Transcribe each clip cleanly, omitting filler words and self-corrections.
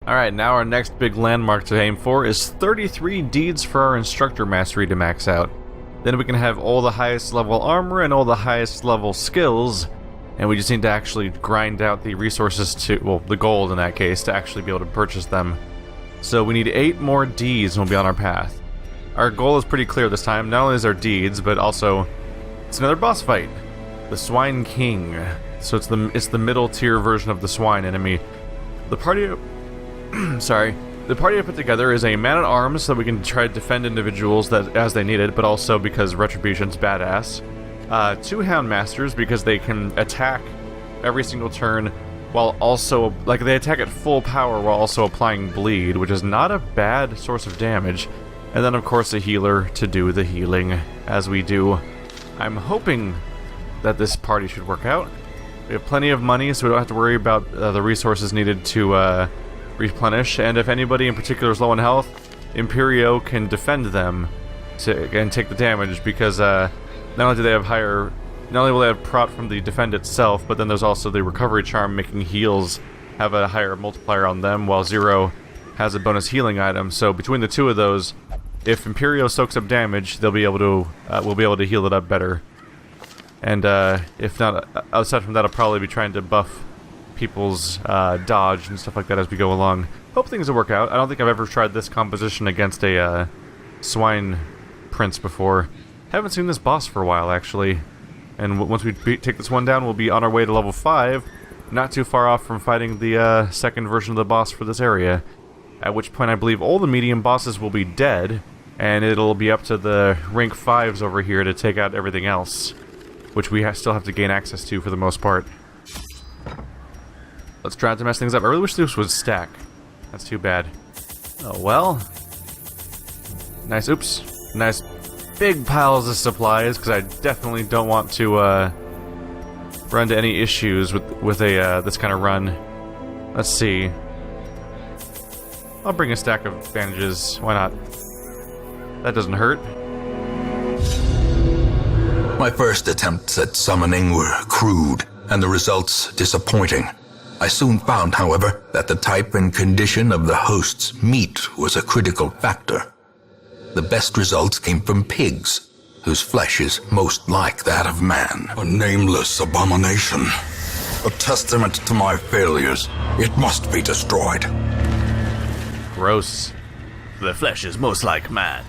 Alright, now our next big landmark to aim for is 33 deeds for our instructor mastery to max out. Then we can have all the highest level armor and all the highest level skills, and we just need to actually grind out the resources to, well, the gold in that case, to actually be able to purchase them. So we need 8 more deeds and we'll be on our path. Our goal is pretty clear this time. Not only is our deeds, but also it's another boss fight. The Swine King. So it's the middle tier version of the Swine enemy. The party the party I put together is a man-at-arms so that we can try to defend individuals that as they need it, but also because Retribution's badass. 2 Houndmasters because they can attack every single turn while also, like, they attack at full power while also applying bleed, which is not a bad source of damage. And then of course a healer to do the healing, as we do. I'm hoping that this party should work out. We have plenty of money, so we don't have to worry about the resources needed to replenish, and if anybody in particular is low in health, Imperio can defend them and take the damage, because not only will they have prot from the defend itself, but then there's also the recovery charm making heals have a higher multiplier on them, while Zero has a bonus healing item. So between the two of those, if Imperio soaks up damage, they'll be able to we'll be able to heal it up better. And if not, aside from that, I'll probably be trying to buff people's dodge and stuff like that as we go along. Hope things will work out. I don't think I've ever tried this composition against a Swine Prince before. Haven't seen this boss for a while, actually. And once we take this one down, we'll be on our way to level 5, not too far off from fighting the second version of the boss for this area. At which point I believe all the medium bosses will be dead, and it'll be up to the rank 5s over here to take out everything else, which we still have to gain access to for the most part. Let's try not to mess things up. I really wish this would stack. That's too bad. Oh well. Nice, oops. Nice big piles of supplies, because I definitely don't want to run into any issues with this kind of run. Let's see. I'll bring a stack of bandages. Why not? That doesn't hurt. My first attempts at summoning were crude, and the results disappointing. I soon found, however, that the type and condition of the host's meat was a critical factor. The best results came from pigs, whose flesh is most like that of man. A nameless abomination. A testament to my failures. It must be destroyed. Gross. The flesh is most like man.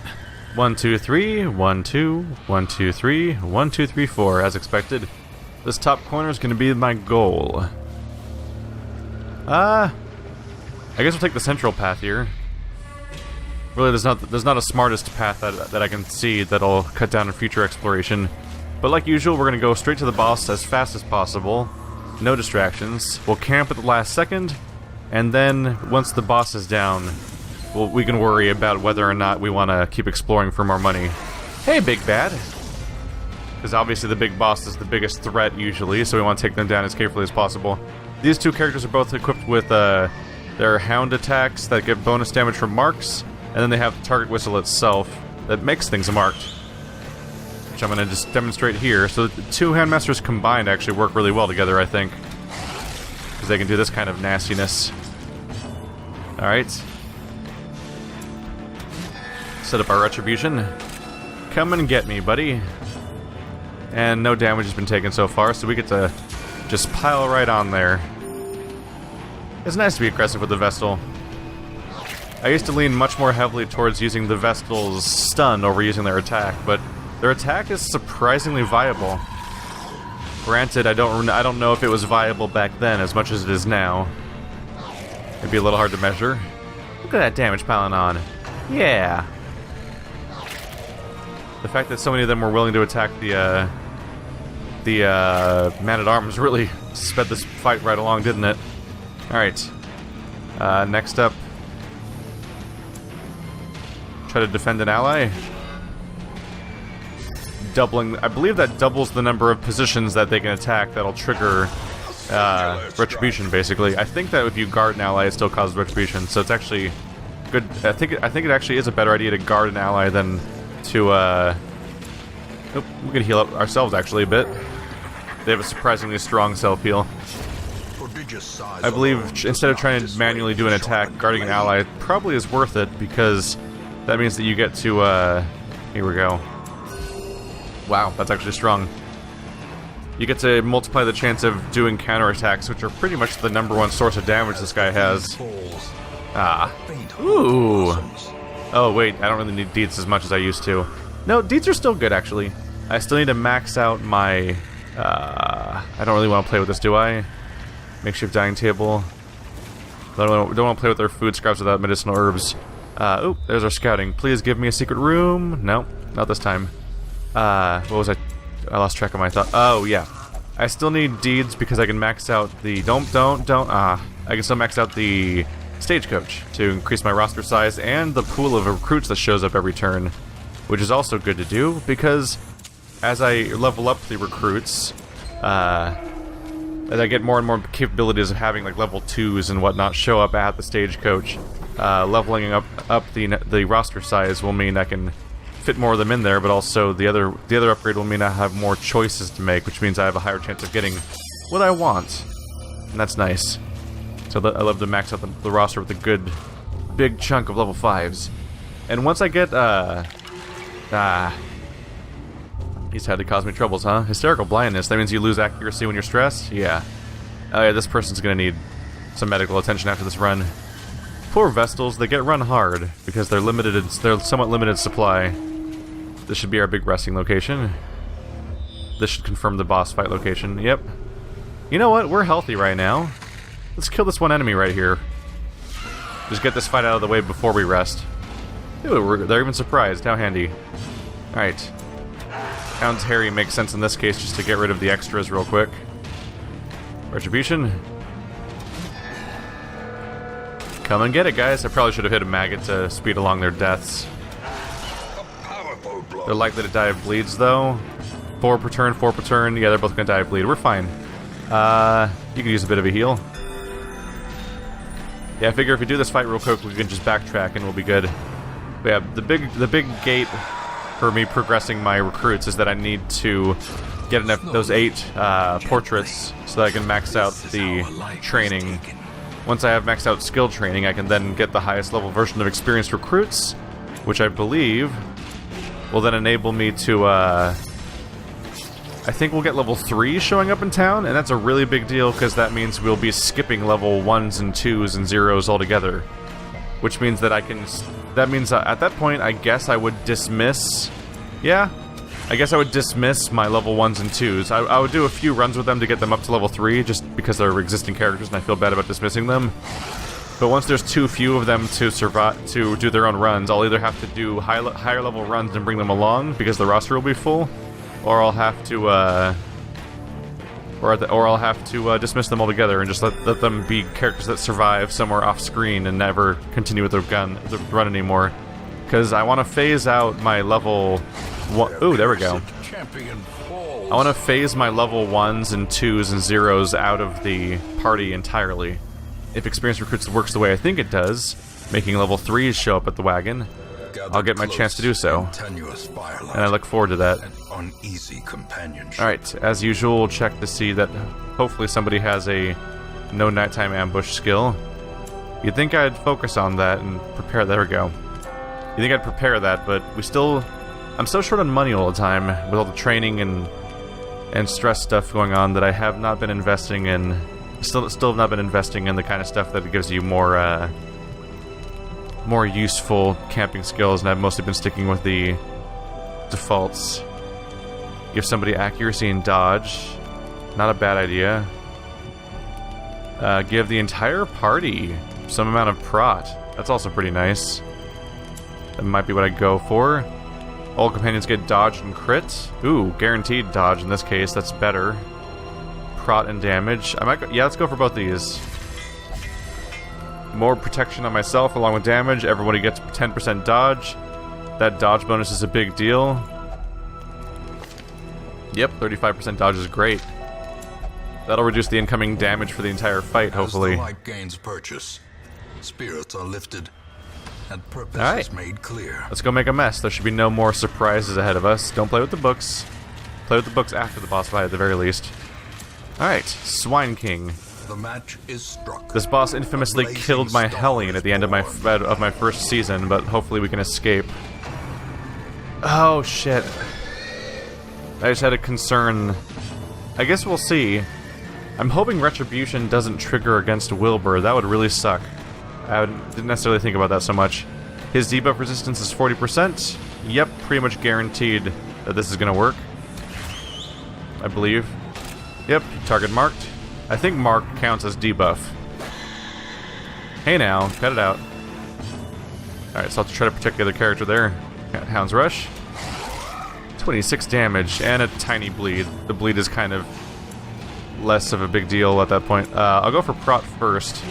1, 2, 3, 1, 2, 1, 2, 3, 1, 2, 3, 4, as expected. This top corner is going to be my goal. I guess we'll take the central path here. Really, there's not a smartest path that I can see that'll cut down on future exploration. But like usual, we're going to go straight to the boss as fast as possible. No distractions. We'll camp at the last second, and then once the boss is down, we can worry about whether or not we want to keep exploring for more money. Hey, Big Bad! Because obviously the big boss is the biggest threat usually, so we want to take them down as carefully as possible. These two characters are both equipped with their hound attacks that give bonus damage from marks, and then they have the target whistle itself that makes things marked, which I'm going to just demonstrate here. So the 2 Houndmasters combined actually work really well together, I think, because they can do this kind of nastiness. Alright. Set up our Retribution. Come and get me, buddy. And no damage has been taken so far, so we get to just pile right on there. It's nice to be aggressive with the Vestal. I used to lean much more heavily towards using the Vestal's stun over using their attack, but their attack is surprisingly viable. Granted, I don't know if it was viable back then as much as it is now. It'd be a little hard to measure. Look at that damage piling on. Yeah. The fact that so many of them were willing to attack the man-at-arms really sped this fight right along, didn't it? Alright. Next up. Try to defend an ally. Doubling... I believe that doubles the number of positions that they can attack that'll trigger Retribution, basically. I think that if you guard an ally, it still causes Retribution, so it's actually good. I think it actually is a better idea to guard an ally than to, oh, we could heal up ourselves, actually, a bit. They have a surprisingly strong self-heal. For I believe instead of trying to manually do an attack, guarding an ally probably is worth it, because that means that you get to, here we go. Wow, that's actually strong. You get to multiply the chance of doing counterattacks, which are pretty much the #1 source of damage this guy has. Ah. Ooh. Oh, wait, I don't really need deets as much as I used to. No, deets are still good, actually. I still need to max out my... I don't really want to play with this, do I? Makeshift dining table. Don't want to play with their food scraps without medicinal herbs. Oh, there's our scouting. Please give me a secret room. No, not this time. What was I lost track of my thought. Oh, yeah. I still need deeds because I can max out the... I can still max out the stagecoach to increase my roster size and the pool of recruits that shows up every turn, which is also good to do because as I level up the recruits, as I get more and more capabilities of having like level 2s and whatnot show up at the stagecoach, leveling up the roster size will mean I can fit more of them in there, but also the other upgrade will mean I have more choices to make, which means I have a higher chance of getting what I want, and that's nice. So I love to max out the roster with a good big chunk of level 5s. And once I get he's had to cause me troubles, huh? Hysterical blindness. That means you lose accuracy when you're stressed? Yeah. Oh yeah, this person's gonna need some medical attention after this run. Poor Vestals, they get run hard because they're somewhat limited supply. This should be our big resting location. This should confirm the boss fight location. Yep. You know what? We're healthy right now. Let's kill this one enemy right here. Just get this fight out of the way before we rest. Ooh, they're even surprised. How handy. Alright. Hound's Harry makes sense in this case just to get rid of the extras real quick. Retribution. Come and get it, guys. I probably should have hit a maggot to speed along their deaths. They're likely to die of bleeds, though. 4 per turn, 4 per turn. Yeah, they're both gonna die of bleed. We're fine. You can use a bit of a heal. Yeah, I figure if we do this fight real quick, we can just backtrack and we'll be good. But yeah, the big gate for me progressing my recruits is that I need to get enough those 8 portraits so that I can max out the training. Once I have maxed out skill training, I can then get the highest level version of experienced recruits, which I believe will then enable me to, I think we'll get level 3 showing up in town, and that's a really big deal because that means we'll be skipping level 1s and 2s and 0s altogether. Which means that that means at that point, I guess I would dismiss, yeah, I guess I would dismiss my level 1s and 2s. I would do a few runs with them to get them up to level 3, just because they're existing characters and I feel bad about dismissing them. But once there's too few of them to survive, to do their own runs, I'll either have to do higher level runs and bring them along because the roster will be full, or I'll have to, I'll have to dismiss them altogether and just let them be characters that survive somewhere off screen and never continue with the run anymore. Because I want to phase out my level. Ooh, there we go. I want to phase my level 1s and 2s and 0s out of the party entirely. If experienced recruits works the way I think it does, making level 3s show up at the wagon, I'll get my chance to do so. And I look forward to that. Alright, as usual, we'll check to see that hopefully somebody has a no nighttime ambush skill. You'd think I'd focus on that and prepare. There we go. You'd think I'd prepare that, but I'm so short on money all the time with all the training and stress stuff going on that I have not been investing in. Still have not been investing in the kind of stuff that gives you more useful camping skills, and I've mostly been sticking with the defaults. Give somebody accuracy and dodge. Not a bad idea. Give the entire party some amount of prot. That's also pretty nice. That might be what I go for. All companions get dodge and crit. Ooh, guaranteed dodge in this case. That's better. Prot and damage. Yeah, let's go for both these. More protection on myself along with damage. Everybody gets 10% dodge. That dodge bonus is a big deal. Yep, 35% dodge is great. That'll reduce the incoming damage for the entire fight, hopefully. As the light gains purchase, spirits are lifted and purpose is made clear. Let's go make a mess. There should be no more surprises ahead of us. Don't play with the books. Play with the books after the boss fight at the very least. Alright, Swine King. The match is struck. This boss infamously killed my Hellion at the end of my first season, but hopefully we can escape. Oh shit. I just had a concern. I guess we'll see. I'm hoping Retribution doesn't trigger against Wilbur. That would really suck. I didn't necessarily think about that so much. His debuff resistance is 40%. Yep, pretty much guaranteed that this is gonna work. I believe. Yep, target marked. I think mark counts as debuff. Hey now, cut it out. Alright, so I'll try to protect the other character there. Hound's Rush. 26 damage and a tiny bleed. The bleed is kind of less of a big deal at that point. I'll go for Prot first.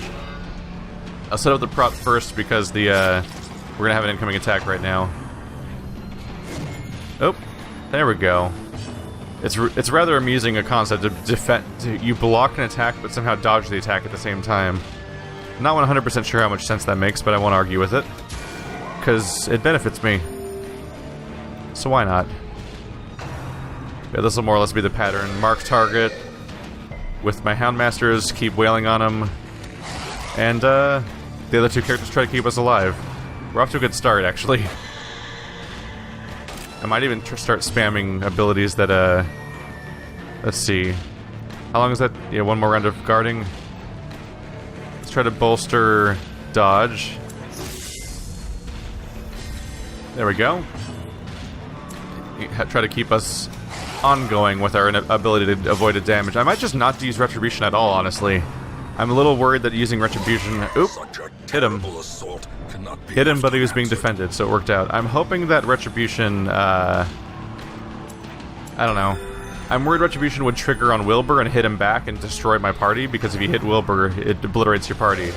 I'll set up the Prot first because the we're gonna have an incoming attack right now. Oh, there we go. It's rather amusing a concept to defend. You block an attack but somehow dodge the attack at the same time. Not 100% sure how much sense that makes, but I won't argue with it because it benefits me. So why not? Yeah, this will more or less be the pattern. Mark target with my Houndmasters, keep wailing on him, and the other two characters try to keep us alive. We're off to a good start, actually. I might even start spamming abilities that, let's see. How long is that? Yeah, one more round of guarding. Let's try to bolster dodge. There we go. Try to keep us ongoing with our ability to avoid a damage. I might just not use Retribution at all, honestly. I'm a little worried that using Retribution... Oop! Hit him. Hit him, but he was being defended, so it worked out. I'm hoping that Retribution, I don't know. I'm worried Retribution would trigger on Wilbur and hit him back and destroy my party, because if you hit Wilbur, it obliterates your party.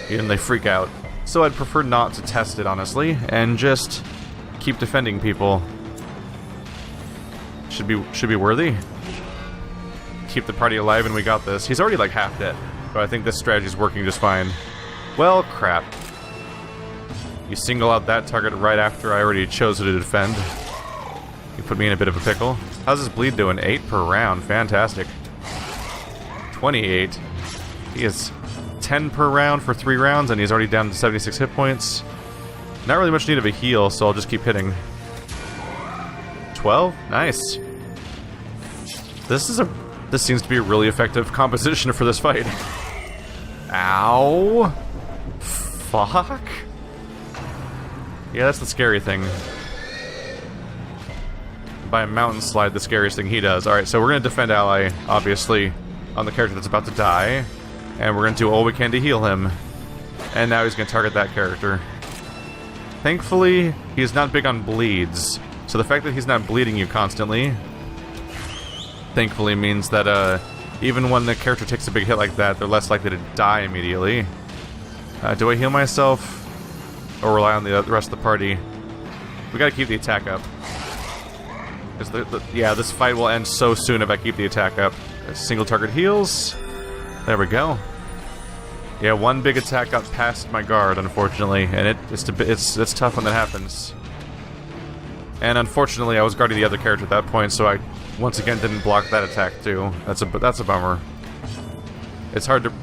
And they freak out. So I'd prefer not to test it, honestly, and just keep defending people. Should be worthy. Keep the party alive and we got this. He's already like half dead, but I think this strategy's working just fine. Well, crap. You single out that target right after I already chose who to defend. You put me in a bit of a pickle. How's this bleed doing? 8 per round. Fantastic. 28. He is 10 per round for 3 rounds, and he's already down to 76 hit points. Not really much need of a heal, so I'll just keep hitting. 12? Nice. This seems to be a really effective composition for this fight. Ow. Fuck. Yeah, that's the scary thing. By a mountain slide, the scariest thing he does. Alright, so we're gonna defend ally, obviously, on the character that's about to die. And we're gonna do all we can to heal him. And now he's gonna target that character. Thankfully, he's not big on bleeds. So the fact that he's not bleeding you constantly, thankfully means that even when the character takes a big hit like that, they're less likely to die immediately. Do I heal myself? Or rely on the rest of the party? We gotta keep the attack up. Because yeah, this fight will end so soon if I keep the attack up. Single target heals. There we go. Yeah, one big attack got past my guard, unfortunately, and it's tough when that happens. And unfortunately, I was guarding the other character at that point, so I once again didn't block that attack too. That's a bummer. It's hard to...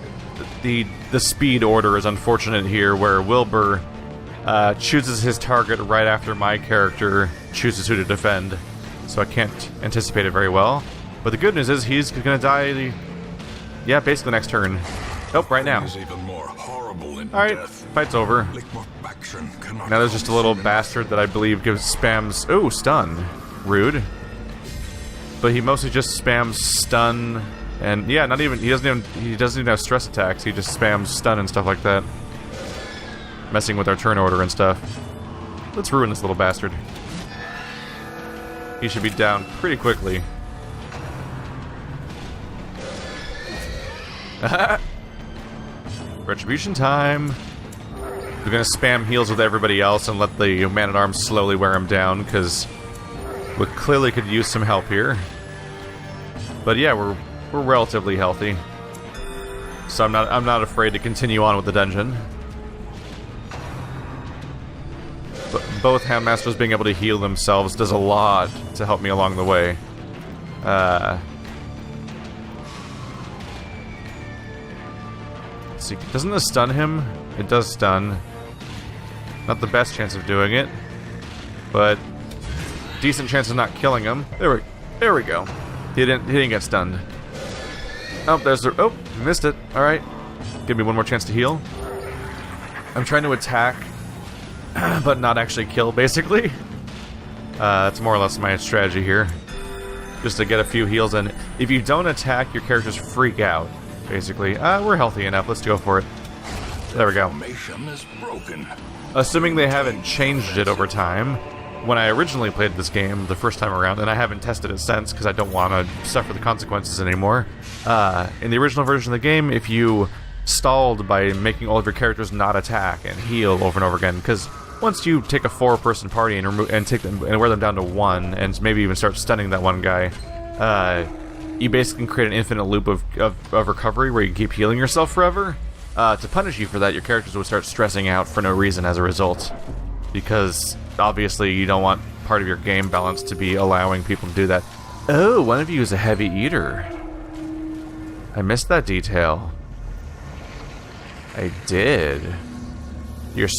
The speed order is unfortunate here, where Wilbur chooses his target right after my character chooses who to defend. So I can't anticipate it very well. But the good news is he's gonna die... Yeah, basically next turn. Nope, right now. Alright, fight's over. Now there's just a little bastard that I believe gives spams... Ooh, stun. Rude. But he mostly just spams stun, and yeah, he doesn't even have stress attacks, he just spams stun and stuff like that. Messing with our turn order and stuff. Let's ruin this little bastard. He should be down pretty quickly. Retribution time! We're gonna spam heals with everybody else and let the man-at-arms slowly wear him down, because we clearly could use some help here. But yeah, we're relatively healthy. So I'm not afraid to continue on with the dungeon. But both Houndmasters being able to heal themselves does a lot to help me along the way. Let's see. Doesn't this stun him? It does stun. Not the best chance of doing it, but decent chance of not killing him. There we go. He didn't get stunned. Oh, there's the... Oh, missed it. Alright. Give me one more chance to heal. I'm trying to attack, but not actually kill, basically. That's more or less my strategy here. Just to get a few heals in. If you don't attack, your characters freak out, basically. We're healthy enough. Let's go for it. There we go. Formation is broken. Assuming they haven't changed it over time. When I originally played this game the first time around, and I haven't tested it since because I don't want to suffer the consequences anymore. In the original version of the game, if you stalled by making all of your characters not attack and heal over and over again, because once you take a 4-person party and take them and wear them down to 1, and maybe even start stunning that one guy, you basically can create an infinite loop of recovery where you can keep healing yourself forever. To punish you for that, your characters would start stressing out for no reason as a result, because obviously you don't want part of your game balance to be allowing people to do that. Oh, one of you is a heavy eater. I missed that detail. I did.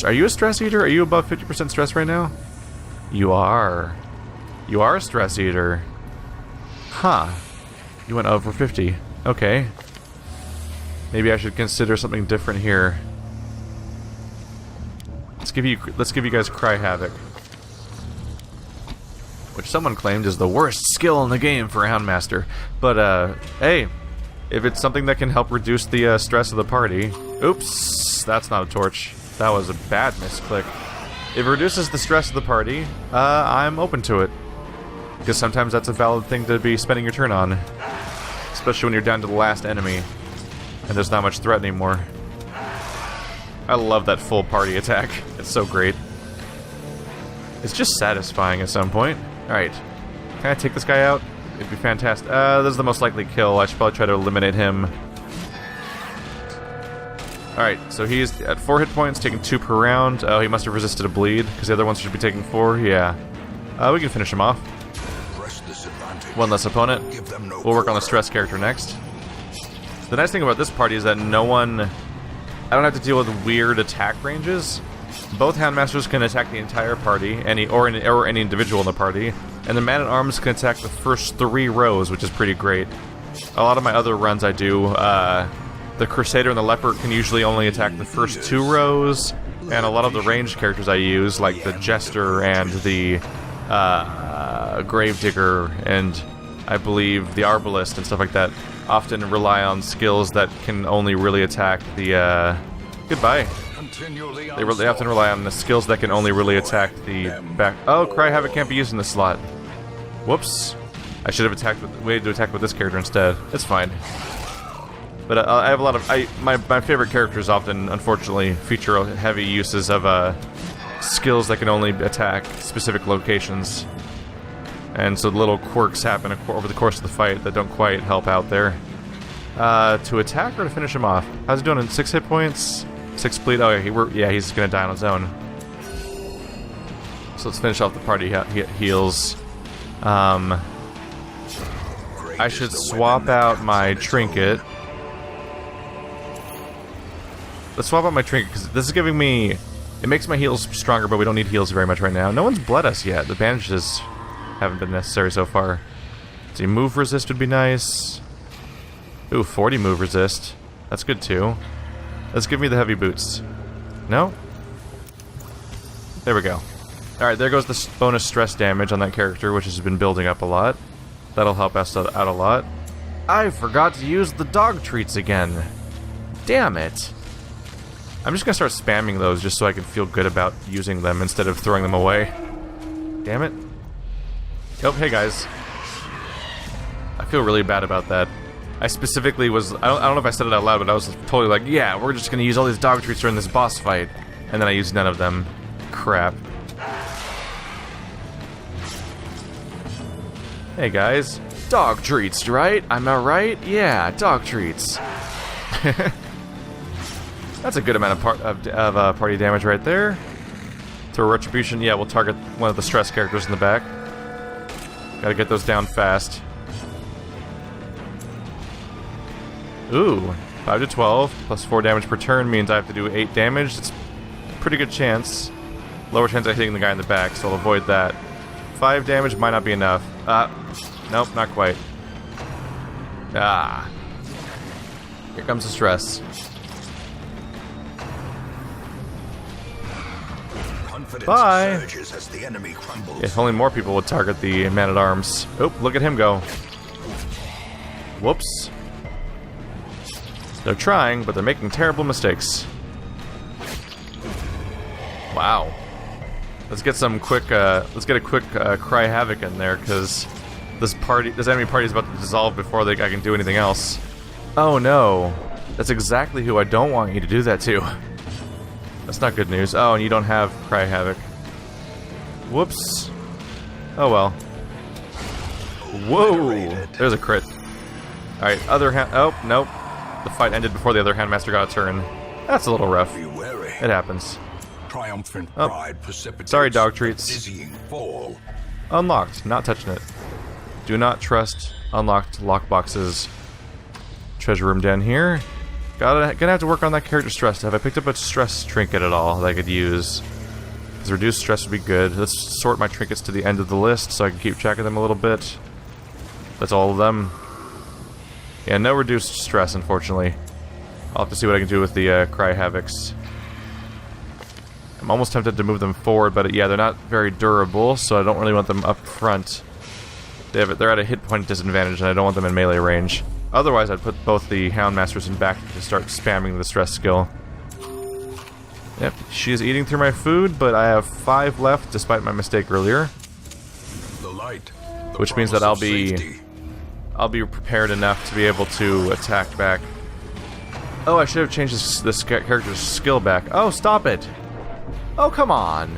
Are you a stress eater? Are you above 50% stress right now? You are. You are a stress eater. Huh. You went over 50. Okay. Maybe I should consider something different here. Let's give you guys Cry Havoc, which someone claimed is the worst skill in the game for a Houndmaster. But hey, if it's something that can help reduce the stress of the party. Oops, that's not a torch. That was a bad misclick. If it reduces the stress of the party, I'm open to it, because sometimes that's a valid thing to be spending your turn on, especially when you're down to the last enemy and there's not much threat anymore. I love that full party attack. It's so great. It's just satisfying at some point. Alright. Can I take this guy out? It'd be fantastic. This is the most likely kill. I should probably try to eliminate him. Alright, so he's at 4 hit points, taking 2 per round. Oh, he must have resisted a bleed, because the other ones should be taking 4. Yeah. We can finish him off. One less opponent. We'll work on the stress character next. The nice thing about this party is that no one... I don't have to deal with weird attack ranges. Both Houndmasters can attack the entire party, or any individual in the party, and the Man-at-Arms can attack the first 3 rows, which is pretty great. A lot of my other runs I do, the Crusader and the Leopard can usually only attack the first 2 rows, and a lot of the ranged characters I use, like the Jester and the Gravedigger, and I believe the Arbalist and stuff like that, often rely on skills that can only really attack the, goodbye. They often rely on the skills that can only really attack the back. Oh, Cry Havoc can't be used in this slot. Whoops. I should have waited to attack with this character instead. It's fine. But I have a lot of... my favorite characters often, unfortunately, feature heavy uses of skills that can only attack specific locations. And so little quirks happen over the course of the fight that don't quite help out there. To attack or to finish him off? How's he doing in 6 hit points? 6 bleed? Oh, yeah, he's gonna die on his own. So let's finish off the party heals. I should swap out my trinket. Let's swap out my trinket, because this is giving me... It makes my heals stronger, but we don't need heals very much right now. No one's bled us yet. The bandages haven't been necessary so far. See, move resist would be nice. Ooh, 40 move resist. That's good too. Let's give me the heavy boots. No? There we go. Alright, there goes the bonus stress damage on that character, which has been building up a lot. That'll help us out a lot. I forgot to use the dog treats again. Damn it. I'm just gonna start spamming those just so I can feel good about using them instead of throwing them away. Damn it. Oh, hey guys. I feel really bad about that. I specifically was... I don't know if I said it out loud, but I was totally like, yeah, we're just gonna use all these dog treats during this boss fight. And then I used none of them. Crap. Hey guys. Dog treats, right? Am I right? Yeah, dog treats. That's a good amount of party damage right there. Throw Retribution. Yeah, we'll target one of the stress characters in the back. Gotta get those down fast. Ooh, 5 to 12, plus 4 damage per turn means I have to do 8 damage. It's a pretty good chance. Lower chance of hitting the guy in the back, so I'll avoid that. 5 damage might not be enough. Nope, not quite. Ah. Here comes the stress. Bye! As the enemy crumbles. If only more people would target the man-at-arms. Oh, look at him go. Whoops. They're trying, but they're making terrible mistakes. Wow. Let's get some quick, let's get a quick cry havoc in there, because this enemy party is about to dissolve before I can do anything else. Oh no. That's exactly who I don't want you to do that to. That's not good news. Oh, and you don't have Cry Havoc. Whoops. Oh well. Whoa! There's a crit. Alright, other hand. Oh, nope. The fight ended before the other Handmaster got a turn. That's a little rough. It happens. Triumphant pride precipitates sorry, dog treats. dizzying fall. Unlocked. Not touching it. Do not trust unlocked lockboxes. Treasure room down here. Gonna have to work on that character stress. Have I picked up a stress trinket at all that I could use? Because reduced stress would be good. Let's sort my trinkets to the end of the list so I can keep track of them a little bit. That's all of them. Yeah, no reduced stress, unfortunately. I'll have to see what I can do with the Cry Havocs. I'm almost tempted to move them forward, but yeah, they're not very durable, so I don't really want them up front. They're at a hit point disadvantage, and I don't want them in melee range. Otherwise, I'd put both the Houndmasters in back to start spamming the stress skill. Yep, she is eating through my food, but I have 5 left, despite my mistake earlier. The light, which means that I'll be prepared enough to be able to attack back. Oh, I should have changed this character's skill back. Oh, stop it! Oh, come on!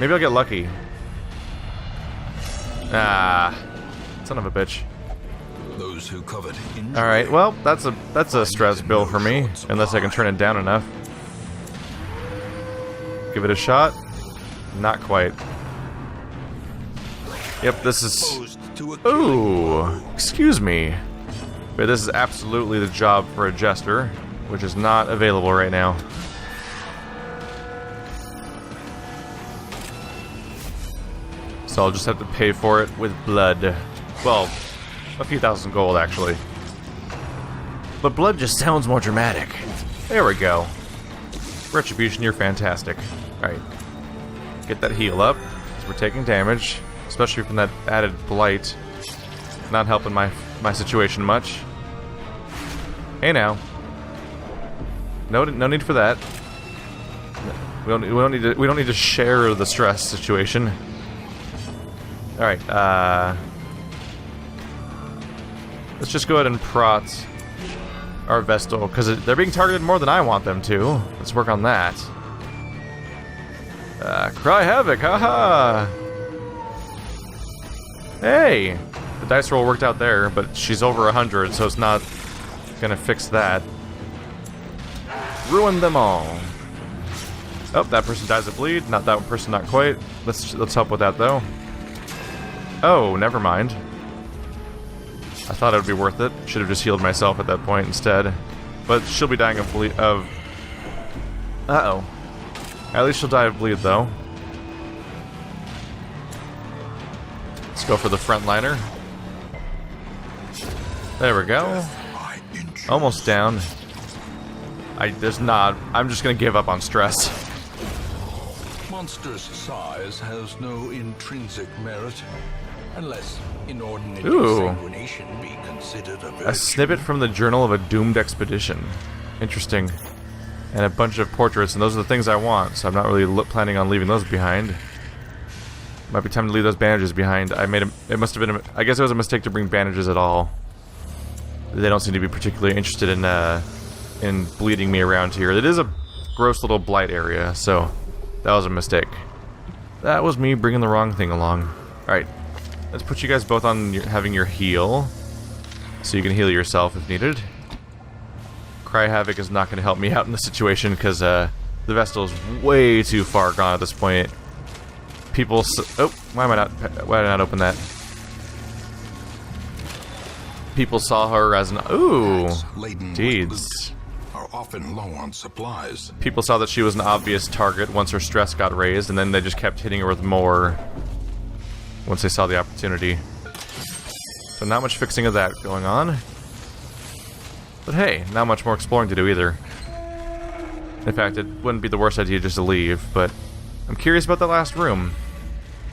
Maybe I'll get lucky. Ah, son of a bitch. Those who covet injury. Alright, well, that's a stress bill for me, unless I can turn it down enough. Give it a shot. Not quite. Yep, this is... Ooh, excuse me. But this is absolutely the job for a jester, which is not available right now. So I'll just have to pay for it with blood. Well, a few thousand gold, actually. But blood just sounds more dramatic. There we go. Retribution, you're fantastic. Alright. Get that heal up, because we're taking damage. Especially from that added blight. Not helping my situation much. Hey now. No need for that. We don't need to share the stress situation. Alright, let's just go ahead and prot our Vestal, because they're being targeted more than I want them to. Let's work on that. Cry Havoc, haha! Hey! The dice roll worked out there, but she's over 100, so it's not gonna fix that. Ruin them all. Oh, that person dies of bleed. Not that person, not quite. Let's help with that, though. Oh, never mind. I thought it would be worth it. Should have just healed myself at that point instead. But she'll be dying of bleed. Uh-oh. At least she'll die of bleed, though. Let's go for the frontliner. There we go. Almost down. I'm just gonna give up on stress. Monstrous size has no intrinsic merit, unless inordinate sanguination be considered a virtue. A snippet from the journal of a doomed expedition. Interesting. And a bunch of portraits, and those are the things I want, so I'm not really planning on leaving those behind. Might be time to leave those bandages behind. It must have been I guess it was a mistake to bring bandages at all. They don't seem to be particularly interested in bleeding me around here. It is a gross little blight area, so that was a mistake. That was me bringing the wrong thing along. Alright, let's put you guys both on having your heal, so you can heal yourself if needed. Cry Havoc is not going to help me out in this situation, because the Vestal is way too far gone at this point. Oh, why did I not open that? People saw her as an... Ooh! Laden with Deeds. loot are often low on supplies. People saw that she was an obvious target once her stress got raised, and then they just kept hitting her with more once they saw the opportunity. So not much fixing of that going on. But hey, not much more exploring to do either. In fact, it wouldn't be the worst idea just to leave, but I'm curious about that last room.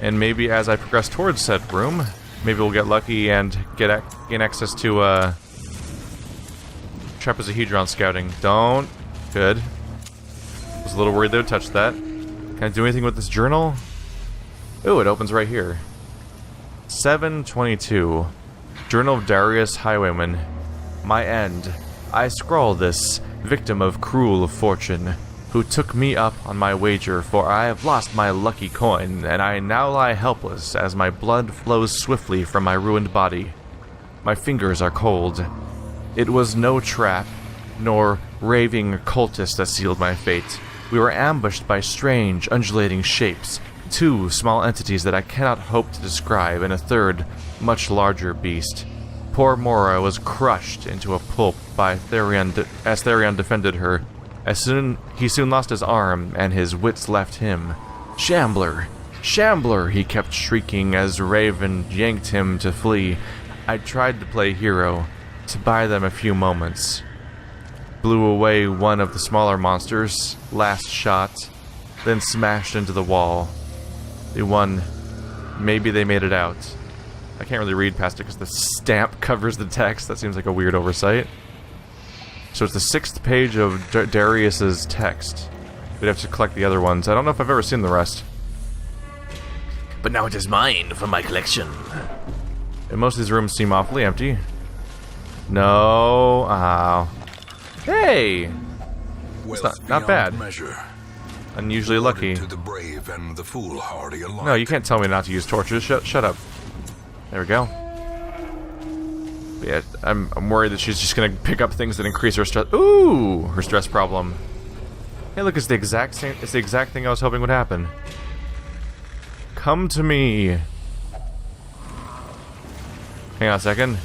And maybe as I progress towards said room, maybe we'll get lucky and gain access to trapezohedron scouting. Don't. Good. Was a little worried they would touch that. Can I do anything with this journal? Ooh, it opens right here. 722. Journal of Darius Highwayman. My end. I scrawl this, victim of cruel fortune, who took me up on my wager, for I have lost my lucky coin, and I now lie helpless as my blood flows swiftly from my ruined body. My fingers are cold. It was no trap, nor raving cultist that sealed my fate. We were ambushed by strange, undulating shapes, two small entities that I cannot hope to describe, and a third, much larger beast. Poor Mora was crushed into a pulp by as Therion defended her. He soon lost his arm, and his wits left him. Shambler! Shambler! He kept shrieking as Raven yanked him to flee. I tried to play hero, to buy them a few moments. Blew away one of the smaller monsters, last shot, then smashed into the wall. They won. Maybe they made it out. I can't really read past it because the stamp covers the text. That seems like a weird oversight. So it's the 6th page of Darius's text. We'd have to collect the other ones. I don't know if I've ever seen the rest. But now it is mine for my collection. And most of these rooms seem awfully empty. No. Oh. Hey! It's not bad. Measure. Unusually lucky. To the brave and the foolhardy alike. No, you can't tell me not to use torches. Shut up. There we go. But yeah, I'm worried that she's just gonna pick up things that increase her stress. Ooh, her stress problem. Hey, look, it's the exact same. It's the exact thing I was hoping would happen. Come to me. Hang on a second.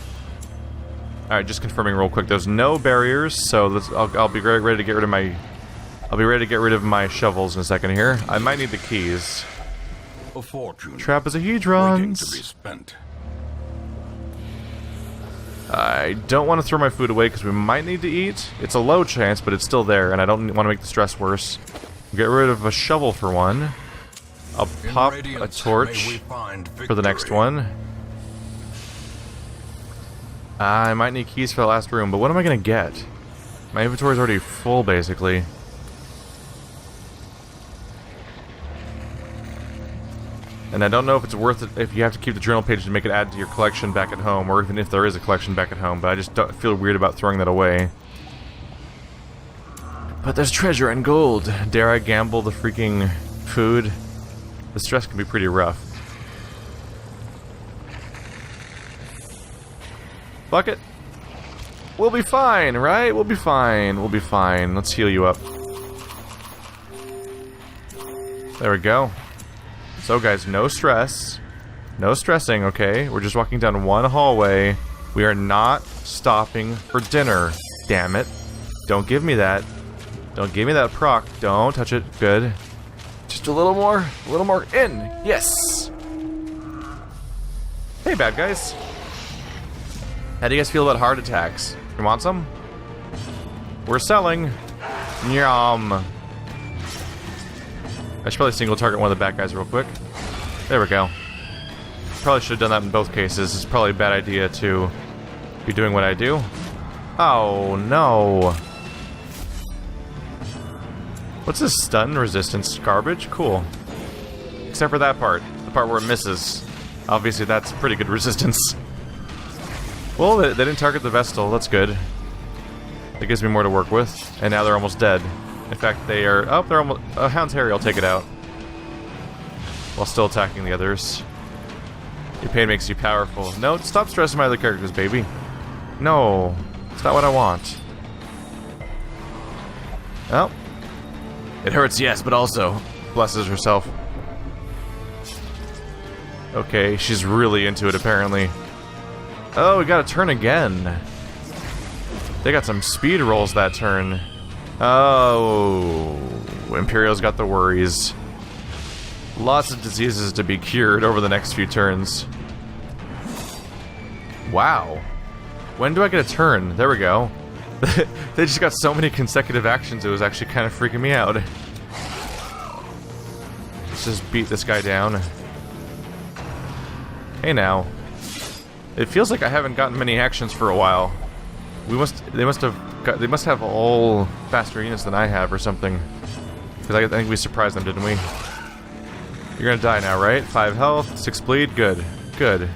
All right, just confirming real quick. There's no barriers, so I'll be ready to get rid of my. I'll be ready to get rid of my shovels in a second here. I might need the keys. A fortune. Trapezohedrons. Waiting to be spent. I don't want to throw my food away because we might need to eat. It's a low chance, but it's still there, and I don't want to make the stress worse. Get rid of a shovel for one. I'll pop a torch for the next one. I might need keys for the last room, but what am I going to get? My inventory's already full, basically. And I don't know if it's worth it if you have to keep the journal page to make it add to your collection back at home, or even if there is a collection back at home, but I just don't feel weird about throwing that away. But there's treasure and gold. Dare I gamble the freaking food? The stress can be pretty rough. Bucket. We'll be fine, right? We'll be fine. We'll be fine. Let's heal you up. There we go. So guys, no stress. No stressing, okay? We're just walking down one hallway. We are not stopping for dinner. Damn it. Don't give me that. Don't give me that proc. Don't touch it. Good. Just a little more. A little more in. Yes! Hey, bad guys. How do you guys feel about heart attacks? You want some? We're selling. Yum. I should probably single target one of the bad guys real quick. There we go. Probably should have done that in both cases. It's probably a bad idea to be doing what I do. Oh, no. What's this stun resistance? Garbage? Cool. Except for that part. The part where it misses. Obviously, that's pretty good resistance. Well, they didn't target the Vestal. That's good. That gives me more to work with. And now they're almost dead. In fact, they are... Oh, they're almost... Hound's Harry, I'll take it out. While still attacking the others. Your pain makes you powerful. No, stop stressing my other characters, baby. No. It's not what I want. Well. It hurts, yes, but also blesses herself. Okay, she's really into it, apparently. Oh, we got a turn again. They got some speed rolls that turn. Oh, Imperial's got the worries. Lots of diseases to be cured over the next few turns. Wow. When do I get a turn? There we go. They just got so many consecutive actions, it was actually kind of freaking me out. Let's just beat this guy down. Hey now. It feels like I haven't gotten many actions for a while. They must have all faster units than I have or something. Because I think we surprised them, didn't we? You're gonna die now, right? 5 health, 6 bleed, good. Good.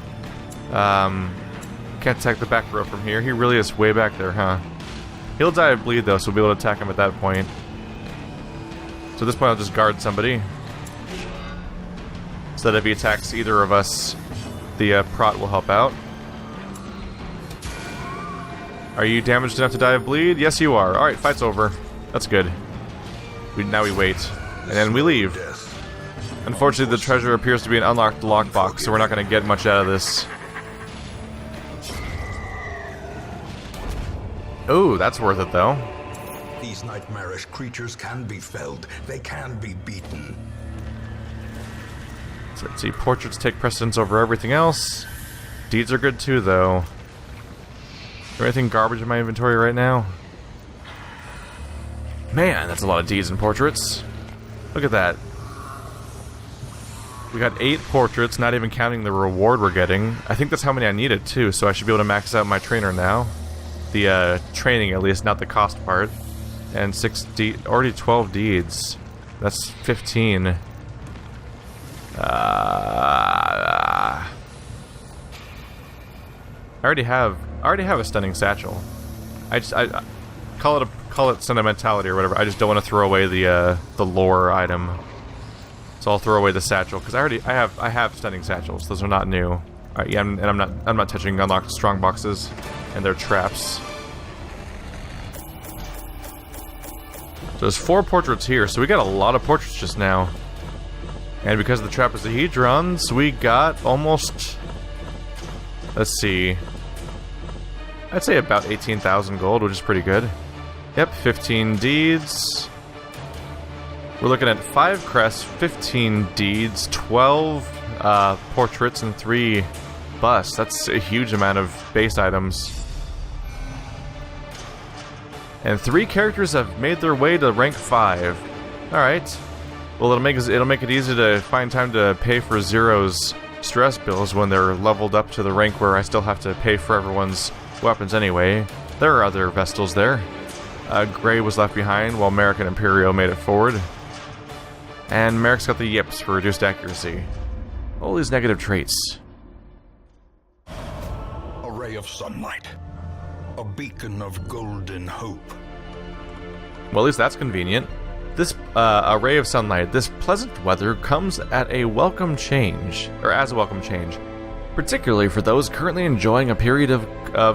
Can't attack the back row from here. He really is way back there, huh? He'll die of bleed though, so we'll be able to attack him at that point. So at this point I'll just guard somebody. So that if he attacks either of us, the prot will help out. Are you damaged enough to die of bleed? Yes, you are. Alright, fight's over. That's good. Now we wait. And then we leave. Unfortunately, the treasure appears to be an unlocked lockbox, so we're not going to get much out of this. Oh, that's worth it, though. These nightmarish creatures can be felled. They can be beaten. So let's see. Portraits take precedence over everything else. Deeds are good, too, though. Is there anything garbage in my inventory right now? Man, that's a lot of deeds and portraits. Look at that. We got 8 portraits, not even counting the reward we're getting. I think that's how many I needed, too, so I should be able to max out my trainer now. The, training, at least, not the cost part. And 6 already 12 deeds. That's 15. I already have a stunning satchel. I call it sentimentality or whatever. I just don't want to throw away the lore item. So I'll throw away the satchel because I have stunning satchels. Those are not new. Yeah, and I'm not touching unlocked strong boxes and their traps. So there's 4 portraits here, so we got a lot of portraits just now. And because of the trapezohedrons, we got almost, let's see, I'd say about 18,000 gold, which is pretty good. Yep, 15 deeds. We're looking at 5 crests, 15 deeds, 12 portraits, and 3 busts. That's a huge amount of base items. And 3 characters have made their way to rank 5. Alright. Well, it'll make it easy to find time to pay for Zero's stress bills when they're leveled up to the rank where I still have to pay for everyone's weapons anyway. There are other Vestals there. Gray was left behind while Merrick and Imperial made it forward. And Merrick's got the yips for reduced accuracy. All these negative traits. A ray of sunlight. A beacon of golden hope. Well, at least that's convenient. This array of sunlight, this pleasant weather comes at a welcome change, or as a welcome change, particularly for those currently enjoying a period of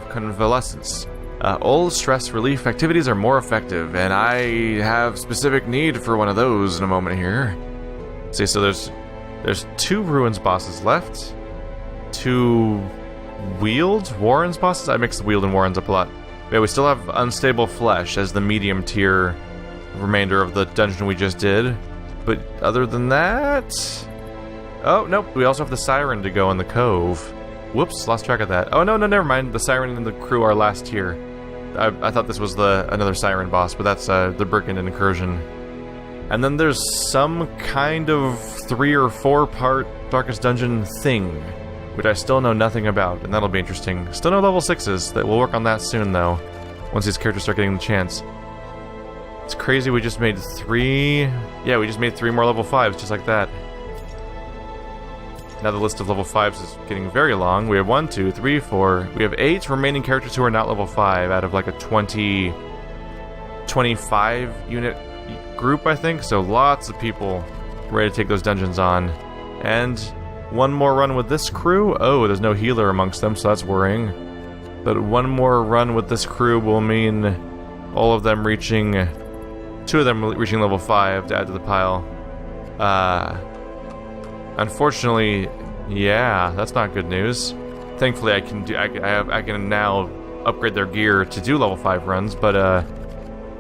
convalescence. All stress relief activities are more effective, and I have specific need for one of those in a moment here. See, so there's 2 Ruins bosses left, 2 Warrens bosses. I mix the Wield and Warrens up a lot. Yeah, we still have Unstable Flesh as the medium tier remainder of the dungeon we just did. But other than that... Oh, nope, we also have the Siren to go in the Cove. Whoops, lost track of that. Oh, no, never mind. The Siren and the crew are last tier. I thought this was another Siren boss, but that's the Birkened Incursion. And then there's some kind of 3 or 4 part Darkest Dungeon thing, which I still know nothing about, and that'll be interesting. Still no level 6s. We'll work on that soon, though, once these characters start getting the chance. It's crazy we just made 3... Yeah, we just made 3 more level 5s, just like that. Now the list of level 5s is getting very long. We have 1, 2, 3, 4... We have 8 remaining characters who are not level 5 out of like a 25 unit group, I think. So lots of people ready to take those dungeons on. And 1 more run with this crew. Oh, there's no healer amongst them, so that's worrying. But 1 more run with this crew will mean all of them reaching... 2 of them reaching level 5 to add to the pile. Unfortunately, yeah, that's not good news. Thankfully, I can now upgrade their gear to do level 5 runs, but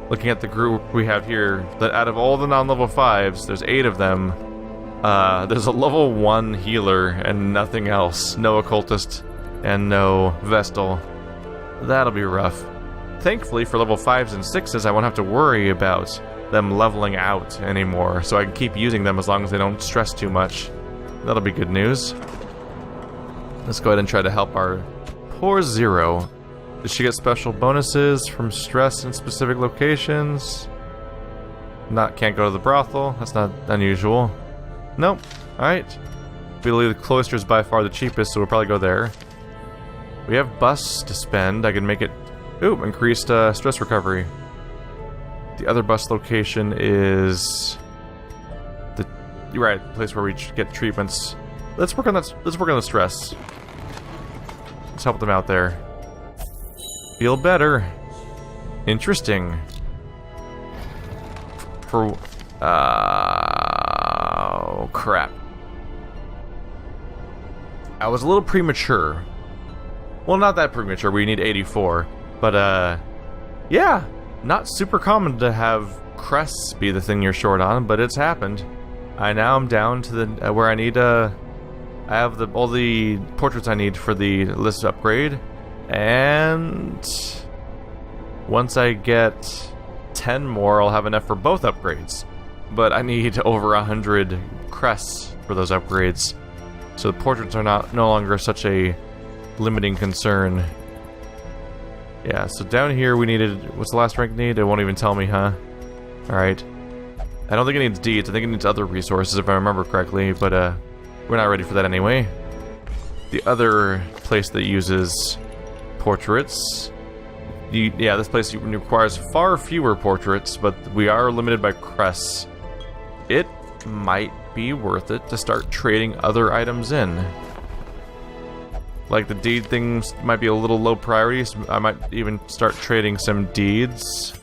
looking at the group we have here, that out of all the non-level 5s, there's 8 of them. There's a level 1 healer and nothing else. No occultist and no vestal. That'll be rough. Thankfully, for level 5s and 6s, I won't have to worry about them leveling out anymore, so I can keep using them as long as they don't stress too much. That'll be good news. Let's go ahead and try to help our poor Zero. Does she get special bonuses from stress in specific locations? Can't go to the brothel. That's not unusual. Nope. Alright. We believe the cloister is by far the cheapest, so we'll probably go there. We have bus to spend. I can make it... Ooh, increased stress recovery. The other bus location is... You're right, the place where we get treatments. Let's work on that. Let's work on the stress. Let's help them out there. Feel better. Interesting. Oh, crap. I was a little premature. Well, not that premature. We need 84. But, yeah. Not super common to have crests be the thing you're short on, but it's happened. Now I'm down to the where I need I have all the portraits I need for the list upgrade, and once I get 10 more, I'll have enough for both upgrades. But I need over 100 crests for those upgrades, so the portraits are no longer such a limiting concern. Yeah, so down here we needed... What's the last rank need? It won't even tell me, huh? Alright. I don't think it needs deeds. I think it needs other resources, if I remember correctly, but we're not ready for that anyway. The other place that uses portraits... Yeah, this place requires far fewer portraits, but we are limited by crests. It might be worth it to start trading other items in. Like the deed things might be a little low priority, so I might even start trading some deeds,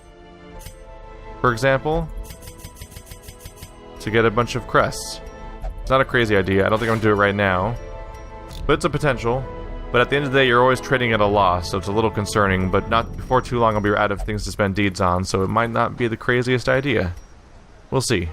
for example, to get a bunch of crests. It's not a crazy idea. I don't think I'm gonna do it right now, but it's a potential. But at the end of the day, you're always trading at a loss, so it's a little concerning, but not before too long I'll be out of things to spend deeds on, so it might not be the craziest idea. We'll see.